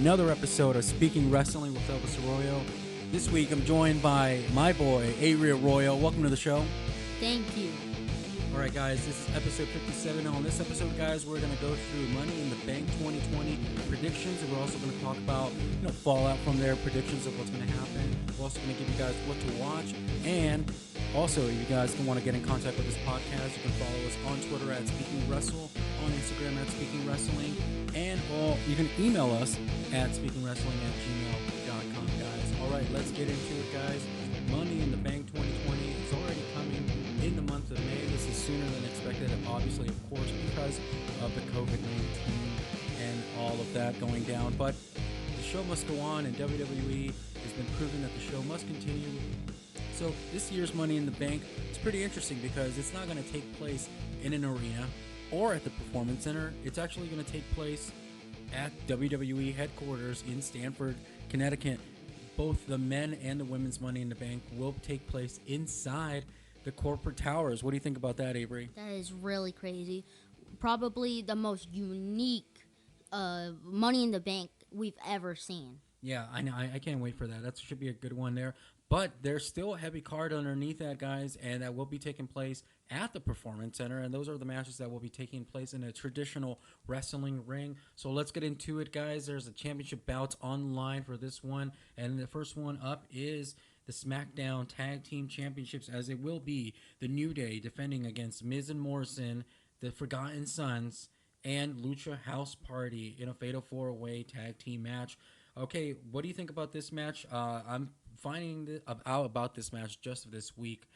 another episode of Speaking Wrestling with Elvis Arroyo. This week I'm joined by my boy, Avery Arroyo. Welcome to the show. Thank you. All right, guys, this is episode 57. On this episode, guys, we're going to go through Money in the Bank 2020 predictions, and we're also going to talk about fallout from their predictions of what's going to happen. We're also going to give you guys what to watch, and also, if you guys want to get in contact with this podcast, you can follow us on Twitter at Speaking Wrestle, on Instagram at Speaking Wrestling, and you can email us at speakingwrestling@gmail.com, guys. All right, let's get into it, guys. Money in the Bank 2020 is already coming in the month of May. This is sooner than expected, and obviously, of course, because of the COVID-19 and all of that going down. But the show must go on, and WWE has been proving that the show must continue. So this year's Money in the Bank is pretty interesting because it's not going to take place in an arena or at the Performance Center. It's actually going to take place at WWE headquarters in Stamford, Connecticut. Both the men and the women's Money in the Bank will take place inside the corporate towers. What do you think about that, Avery? That is really crazy. Probably the most unique Money in the Bank we've ever seen. Yeah, I know. I can't wait for that. That should be a good one there. But there's still a heavy card underneath that, guys, and that will be taking place at the Performance Center. And those are the matches that will be taking place in a traditional wrestling ring. So let's get into it, guys. There's a championship bouts online for this one. And the first one up is the SmackDown Tag Team Championships, as it will be the New Day defending against Miz and Morrison, the Forgotten Sons, and Lucha House Party in a Fatal 4-Way Tag Team match. Okay, what do you think about this match? I'm finding out about this match just this week.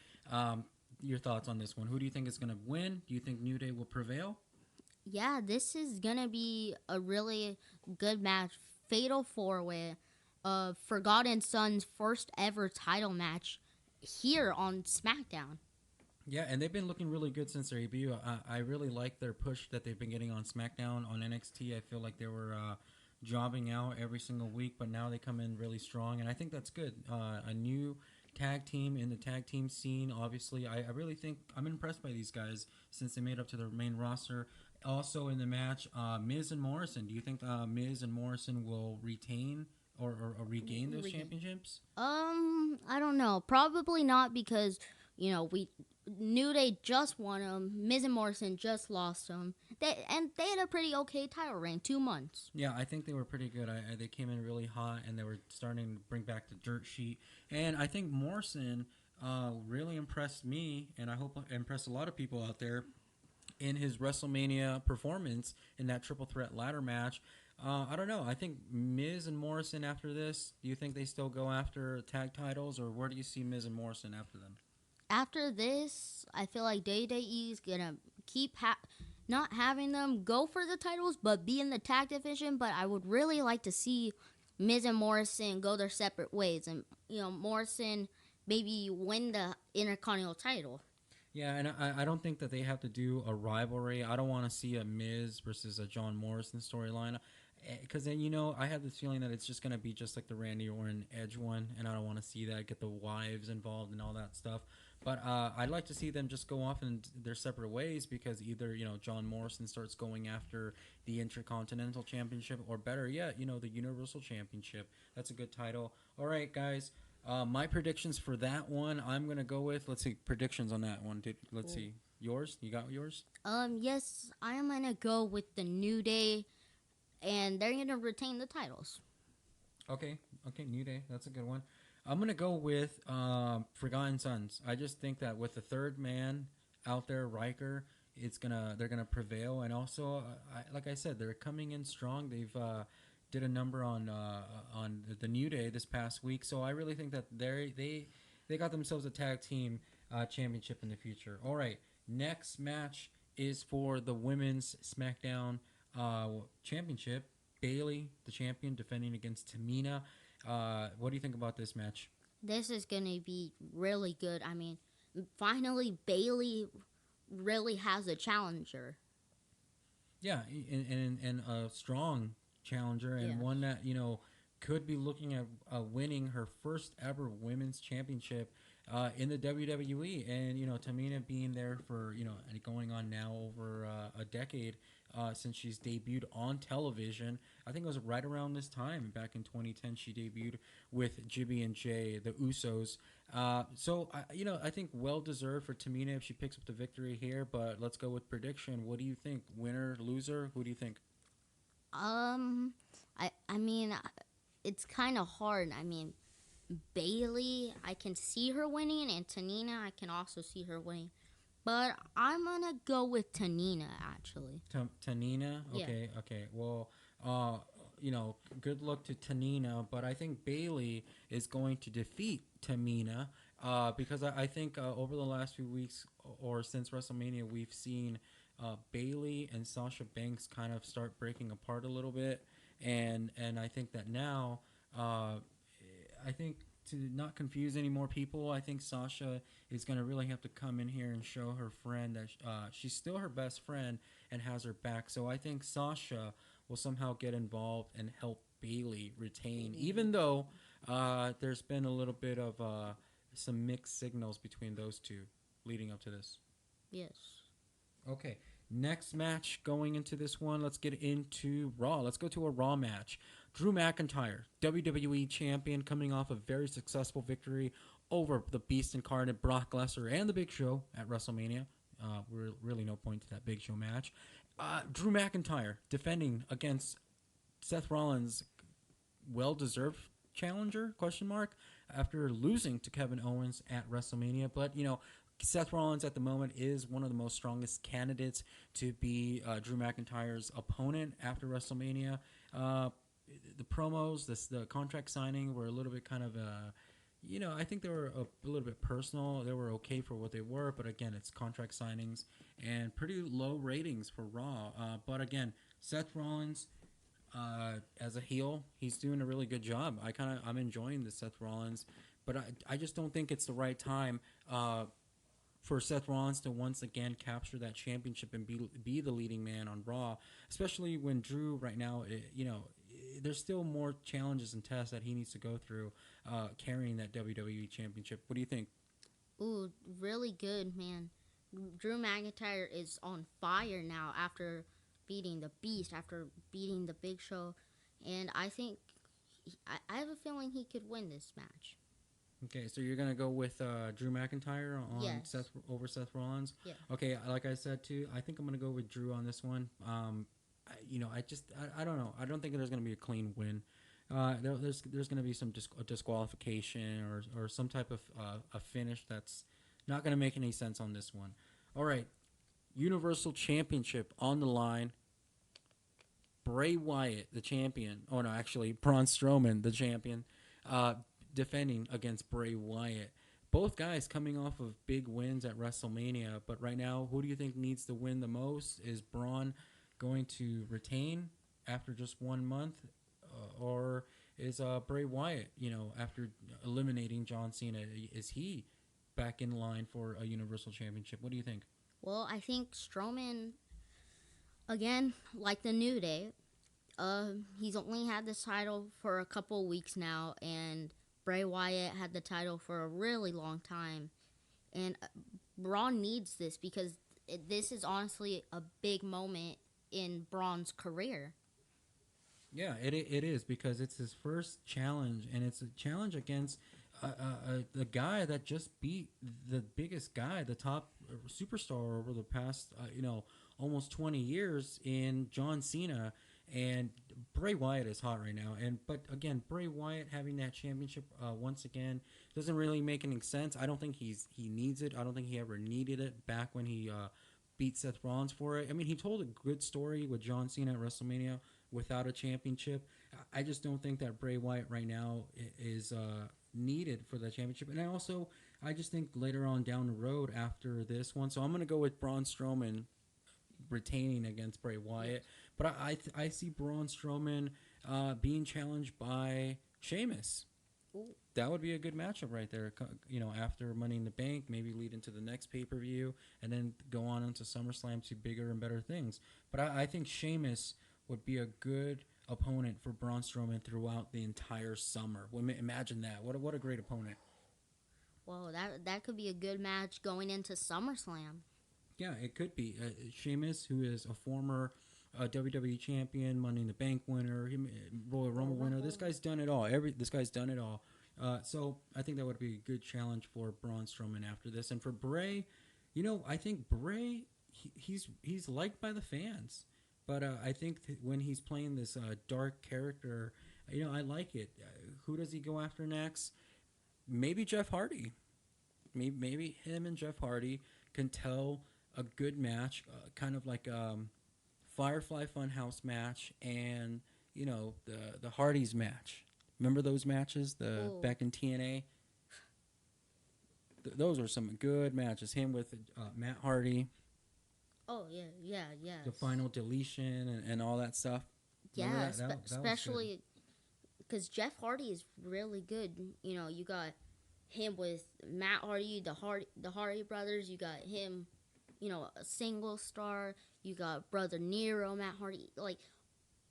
Your thoughts on this one? Who do you think is going to win? Do you think New Day will prevail? Yeah, this is going to be a really good match. Fatal 4-Way. Forgotten Sons' first ever title match here on SmackDown. Yeah, and they've been looking really good since their debut. I really like their push that they've been getting on SmackDown. On NXT, I feel like they were jobbing out every single week, but now they come in really strong, and I think that's good. A new tag team in the tag team scene, obviously. I really think I'm impressed by these guys since they made up to their main roster. Also in the match, Miz and Morrison. Do you think Miz and Morrison will retain or regain those championships? I don't know. Probably not because, New Day just won them. Miz and Morrison just lost them. They had a pretty okay title reign, 2 months. Yeah, I think they were pretty good. They came in really hot, and they were starting to bring back the dirt sheet. And I think Morrison really impressed me, and I hope impressed a lot of people out there in his WrestleMania performance in that triple threat ladder match. I don't know. I think Miz and Morrison after this, do you think they still go after tag titles, or where do you see Miz and Morrison after them? After this, I feel like WWE is going to keep not having them go for the titles, but be in the tag division. But I would really like to see Miz and Morrison go their separate ways. And, Morrison maybe win the Intercontinental title. Yeah, and I don't think that they have to do a rivalry. I don't want to see a Miz versus a John Morrison storyline. Because then, I have this feeling that it's just going to be just like the Randy Orton Edge one. And I don't want to see that, get the wives involved and all that stuff. But I'd like to see them just go off in their separate ways because either, John Morrison starts going after the Intercontinental Championship or better yet, the Universal Championship. That's a good title. All right, guys. My predictions for that one, I'm going to go with, let's see, predictions on that one. Let's see. Yours? You got yours? Yes, I am going to go with the New Day, and they're going to retain the titles. Okay, New Day. That's a good one. I'm going to go with Forgotten Sons. I just think that with the third man out there, Riker, they're gonna prevail. And also, like I said, they're coming in strong. They've did a number on the New Day this past week. So I really think that they got themselves a tag team championship in the future. All right, next match is for the women's SmackDown championship. Bayley, the champion, defending against Tamina. What do you think about this match? This is going to be really good. I mean, finally, Bayley really has a challenger. Yeah, and a strong challenger, and one that, could be looking at winning her first ever women's championship in the WWE. And, Tamina being there for, going on now over a decade, since she's debuted on television. I think it was right around this time, back in 2010, she debuted with Jibby and Jay, the Usos. I think well deserved for Tamina if she picks up the victory here. But let's go with prediction. What do you think? Winner, loser? Who do you think? Um, I mean, it's kind of hard. I mean, Bailey, I can see her winning, and Tanina, I can also see her winning. But I'm gonna go with Tanina actually. Tanina. Yeah. Okay. Well, good luck to Tanina, but I think Bailey is going to defeat Tamina. Because I think over the last few weeks or since WrestleMania, we've seen Bailey and Sasha Banks kind of start breaking apart a little bit, and I think that now, I think to not confuse any more people, I think Sasha is going to really have to come in here and show her friend that she's still her best friend and has her back. So I think Sasha will somehow get involved and help Bailey retain, even though there's been a little bit of some mixed signals between those two leading up to this. Yes. Okay, next match going into this one, let's get into Raw. Let's go to a Raw match. Drew McIntyre, WWE Champion, coming off a very successful victory over the Beast Incarnate Brock Lesnar and the Big Show at WrestleMania. Really no point to that Big Show match. Drew McIntyre defending against Seth Rollins' well-deserved challenger, question mark, after losing to Kevin Owens at WrestleMania. But, Seth Rollins at the moment is one of the most strongest candidates to be Drew McIntyre's opponent after WrestleMania. The promos, the contract signing were a little bit kind of I think they were a little bit personal. They were okay for what they were, but again, it's contract signings and pretty low ratings for Raw. But again, Seth Rollins, as a heel, he's doing a really good job. I'm enjoying the Seth Rollins, but I just don't think it's the right time for Seth Rollins to once again capture that championship and be the leading man on Raw, especially when Drew right now, there's still more challenges and tests that he needs to go through carrying that WWE championship. What do you think? Ooh, really good, man. Drew McIntyre is on fire now after beating the Beast, after beating the Big Show, and I think I have a feeling he could win this match. Okay, so you're gonna go with Drew McIntyre on Yes. Seth Rollins. Yeah. Okay, like I said too, I think I'm gonna go with Drew on this one. I don't know. I don't think there's gonna be a clean win. There's gonna be some disqualification or some type of a finish that's not gonna make any sense on this one. All right, Universal Championship on the line. Bray Wyatt, the champion. Oh no, actually Braun Strowman, the champion. Defending against Bray Wyatt. Both guys coming off of big wins at WrestleMania, but right now, who do you think needs to win the most? Is Braun going to retain after just 1 month, or is Bray Wyatt, after eliminating John Cena, is he back in line for a Universal Championship? What do you think? Well, I think Strowman, again, like the New Day, he's only had this title for a couple weeks now, and Bray Wyatt had the title for a really long time. And Braun needs this because this is honestly a big moment in Braun's career. Yeah, it is because it's his first challenge, and it's a challenge against the guy that just beat the biggest guy, the top superstar over the past, almost 20 years in John Cena. And Bray Wyatt is hot right now. But again, Bray Wyatt having that championship once again doesn't really make any sense. I don't think he needs it. I don't think he ever needed it back when he beat Seth Rollins for it. I mean, he told a good story with John Cena at WrestleMania without a championship. I just don't think that Bray Wyatt right now is needed for the championship. And I just think later on down the road after this one, so I'm going to go with Braun Strowman retaining against Bray Wyatt. But I see Braun Strowman being challenged by Sheamus. Ooh. That would be a good matchup right there. After Money in the Bank, maybe lead into the next pay-per-view, and then go on into SummerSlam to bigger and better things. But I think Sheamus would be a good opponent for Braun Strowman throughout the entire summer. Imagine that. What a great opponent. Well, that could be a good match going into SummerSlam. Yeah, it could be. Sheamus, who is a former a WWE champion, Money in the Bank winner, Royal Rumble winner. This guy's done it all. This guy's done it all. So I think that would be a good challenge for Braun Strowman after this. And for Bray, I think Bray, he's liked by the fans. But I think when he's playing this dark character, I like it. Who does he go after next? Maybe Jeff Hardy. Maybe him and Jeff Hardy can tell a good match, kind of like Firefly Funhouse match and the Hardys match. Remember those matches, back in TNA? Those were some good matches. Him with Matt Hardy. Oh yeah. The final deletion and all that stuff. Yeah, especially because Jeff Hardy is really good. You got him with Matt Hardy, the Hardy brothers. You got him, a single star. You got Brother Nero, Matt Hardy. Like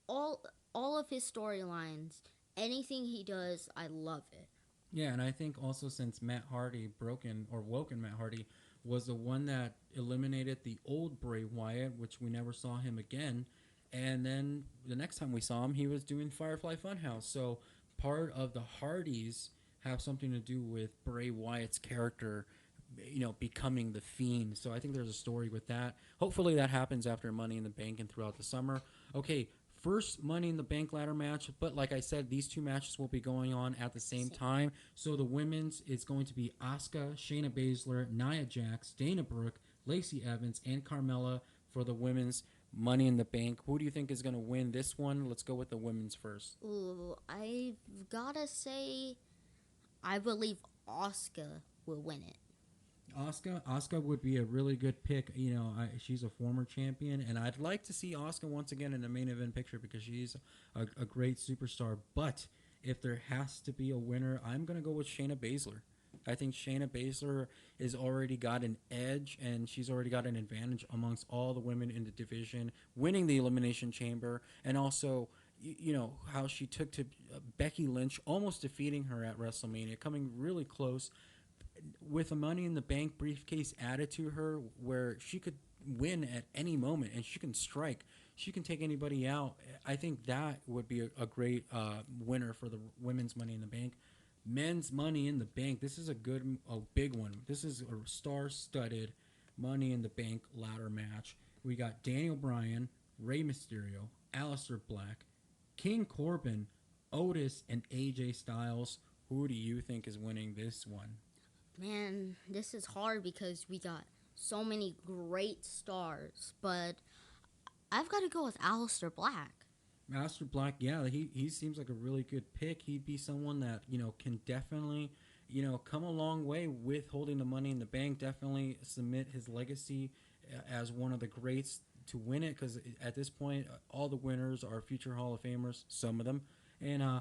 all of his storylines, anything he does, I love it. Yeah, and I think also since Matt Hardy woken Matt Hardy was the one that eliminated the old Bray Wyatt, which we never saw him again. And then the next time we saw him, he was doing Firefly Funhouse. So part of the Hardys have something to do with Bray Wyatt's character, becoming the Fiend. So I think there's a story with that. Hopefully that happens after Money in the Bank and throughout the summer. Okay, first Money in the Bank ladder match. But like I said, these two matches will be going on at the same time. So the women's is going to be Asuka, Shayna Baszler, Nia Jax, Dana Brooke, Lacey Evans, and Carmella for the women's Money in the Bank. Who do you think is going to win this one? Let's go with the women's first. Ooh, I've got to say, I believe Asuka will win it. Asuka would be a really good pick. She's a former champion, and I'd like to see Asuka once again in the main event picture because she's a great superstar. But if there has to be a winner, I'm going to go with Shayna Baszler. I think Shayna Baszler has already got an edge, and she's already got an advantage amongst all the women in the division, winning the Elimination Chamber, and also, how she took to Becky Lynch, almost defeating her at WrestleMania, coming really close with a Money in the Bank briefcase added to her where she could win at any moment, and she can strike. She can take anybody out. I think that would be a great winner for the women's Money in the Bank. Men's Money in the Bank. This is a big one. This is a star-studded Money in the Bank ladder match. We got Daniel Bryan, Rey Mysterio, Aleister Black, King Corbin, Otis, and AJ Styles. Who do you think is winning this one? Man, this is hard because we got so many great stars, but I've got to go with Aleister Black. Aleister Black, yeah, he seems like a really good pick. He'd be someone that, can definitely, come a long way with holding the Money in the Bank, definitely submit his legacy as one of the greats to win it, because at this point, all the winners are future Hall of Famers, some of them. And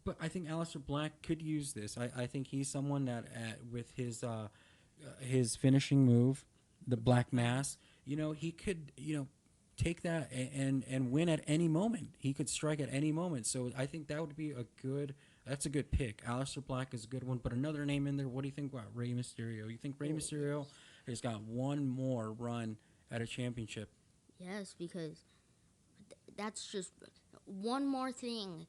but I think Aleister Black could use this. I think he's someone that with his finishing move, the Black Mass, he could, take that and win at any moment. He could strike at any moment. So I think that would be that's a good pick. Aleister Black is a good one. But another name in there, what do you think about Rey Mysterio? You think Rey Mysterio has got one more run at a championship? Yes, because that's just one more thing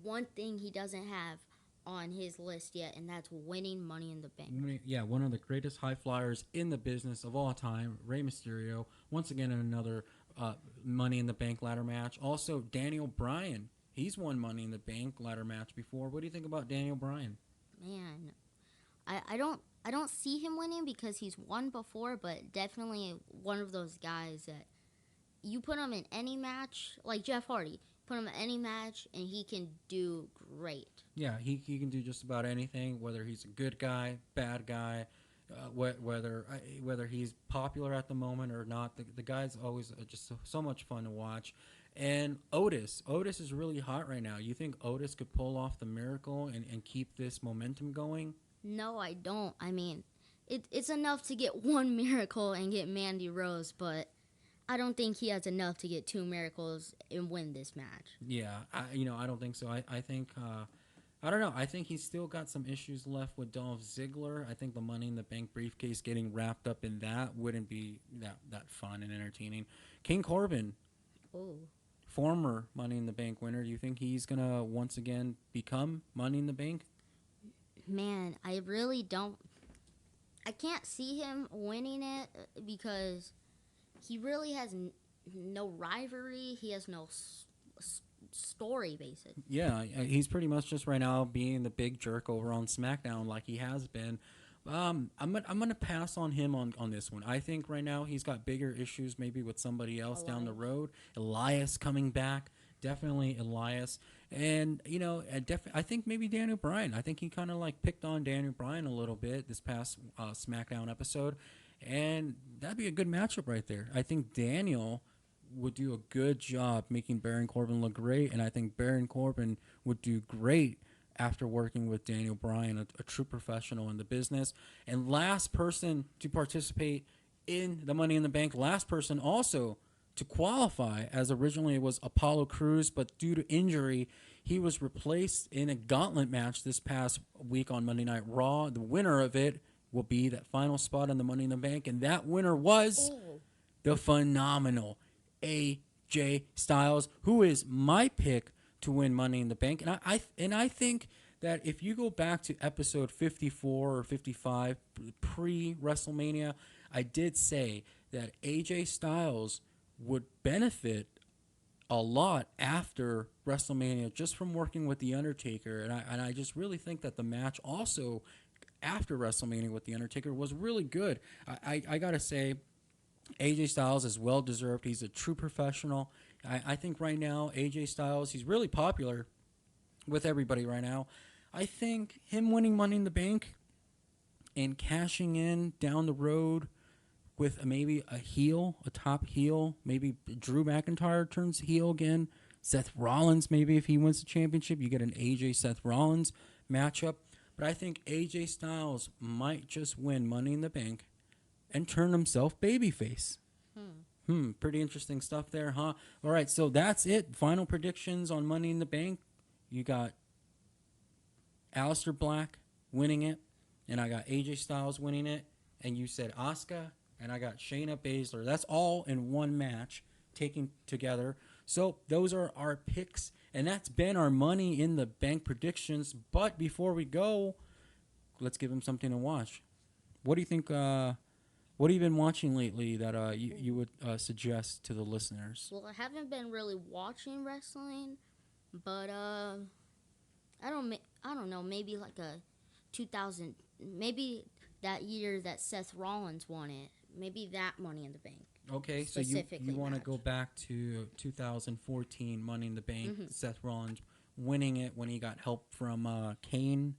one thing he doesn't have on his list yet, and that's winning Money in the Bank. Yeah, one of the greatest high flyers in the business of all time, Rey Mysterio, once again in another Money in the Bank ladder match. Also, Daniel Bryan, he's won Money in the Bank ladder match before. What do you think about Daniel Bryan? Man, I don't see him winning because he's won before, but definitely one of those guys that you put him in any match, like Jeff Hardy. Put him in any match, and he can do great. Yeah, he can do just about anything, whether he's a good guy, bad guy, whether he's popular at the moment or not. The guy's always just so much fun to watch. And Otis is really hot right now. You think Otis could pull off the miracle and keep this momentum going? No, I don't. I mean, it's enough to get one miracle and get Mandy Rose, but I don't think he has enough to get two miracles and win this match. Yeah, I don't think so. I think I don't know. I think he's still got some issues left with Dolph Ziggler. I think the Money in the Bank briefcase getting wrapped up in that wouldn't be that fun and entertaining. King Corbin, Oh. former Money in the Bank winner. Do you think he's going to once again become Money in the Bank? Man, I really don't. I can't see him winning it because he really has no rivalry. He has no story, basically. Yeah, he's pretty much just right now being the big jerk over on SmackDown like he has been. I'm gonna pass on him on this one. I think right now he's got bigger issues maybe with somebody else down the road. Elias coming back, definitely Elias, and I think maybe Daniel Bryan. I think he kind of like picked on Daniel Bryan a little bit this past SmackDown episode, and that'd be a good matchup right there. I think Daniel would do a good job making Baron Corbin look great, and I think Baron Corbin would do great after working with Daniel Bryan, a true professional in the business. And last person to participate in the Money in the Bank, last person also to qualify, as originally it was Apollo Crews, but due to injury, he was replaced in a gauntlet match this past week on Monday Night Raw. The winner of it will be that final spot in the Money in the Bank, and that winner was the phenomenal AJ Styles, who is my pick to win Money in the Bank. And I think that if you go back to episode 54 or 55 pre-WrestleMania, I did say that AJ Styles would benefit a lot after WrestleMania just from working with The Undertaker. And I just really think that the match also after WrestleMania with The Undertaker was really good. I got to say, AJ Styles is well-deserved. He's a true professional. I think right now, AJ Styles, he's really popular with everybody right now. I think him winning Money in the Bank and cashing in down the road with maybe a top heel, maybe Drew McIntyre turns heel again, Seth Rollins, maybe if he wins the championship, you get an AJ Seth Rollins matchup. But I think AJ Styles might just win Money in the Bank and turn himself babyface. Pretty interesting stuff there, huh? All right, so that's it. Final predictions on Money in the Bank. You got Aleister Black winning it, and I got AJ Styles winning it, and you said Asuka, and I got Shayna Baszler. That's all in one match taken together. So those are our picks, and that's been our Money in the Bank predictions. But before we go, let's give them something to watch. What do you think? What have you been watching lately that you would suggest to the listeners? Well, I haven't been really watching wrestling, but I don't know, maybe like a 2000, maybe that year that Seth Rollins won it, maybe that Money in the Bank. Okay, so you want to go back to 2014 Money in the Bank, Seth Rollins winning it when he got help from Kane.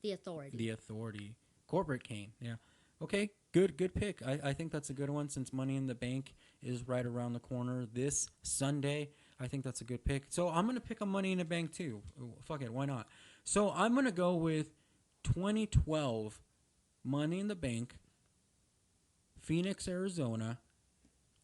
The Authority. The Authority. Corporate Kane, yeah. Okay, good pick. I think that's a good one since Money in the Bank is right around the corner this Sunday. I think that's a good pick. So I'm going to pick a Money in the Bank too. Fuck it, why not? So I'm going to go with 2012 Money in the Bank, Phoenix, Arizona,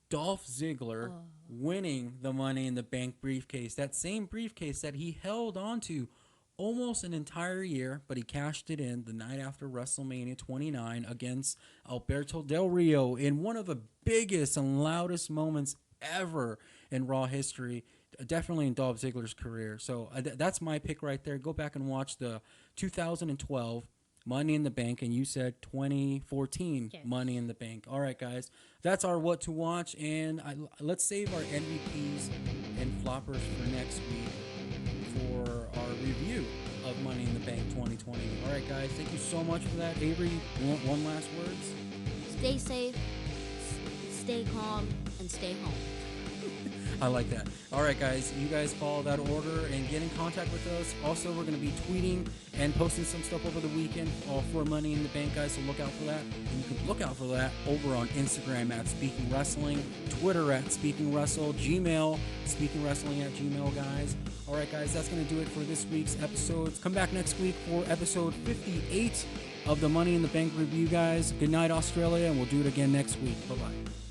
Dolph Ziggler winning the Money in the Bank briefcase. That same briefcase that he held onto almost an entire year, but he cashed it in the night after WrestleMania 29 against Alberto Del Rio in one of the biggest and loudest moments ever in Raw history, definitely in Dolph Ziggler's career. So that's my pick right there. Go back and watch the 2012 Money in the Bank, and you said 2014 Money in the Bank. All right, guys, that's our what to watch, and let's save our MVPs and floppers for next week for our review of Money in the Bank 2020. All right, guys, thank you so much for that. Avery, one last words? Stay safe, stay calm, and stay home. I like that. All right, guys, you guys follow that order and get in contact with us. Also, we're going to be tweeting and posting some stuff over the weekend for Money in the Bank, guys, so look out for that. And you can look out for that over on Instagram at Speaking Wrestling, Twitter at Speaking Wrestle, Gmail, Speaking Wrestling at Gmail, guys. All right, guys, that's going to do it for this week's episodes. Come back next week for episode 58 of the Money in the Bank review, guys. Good night, Australia, and we'll do it again next week. Bye-bye.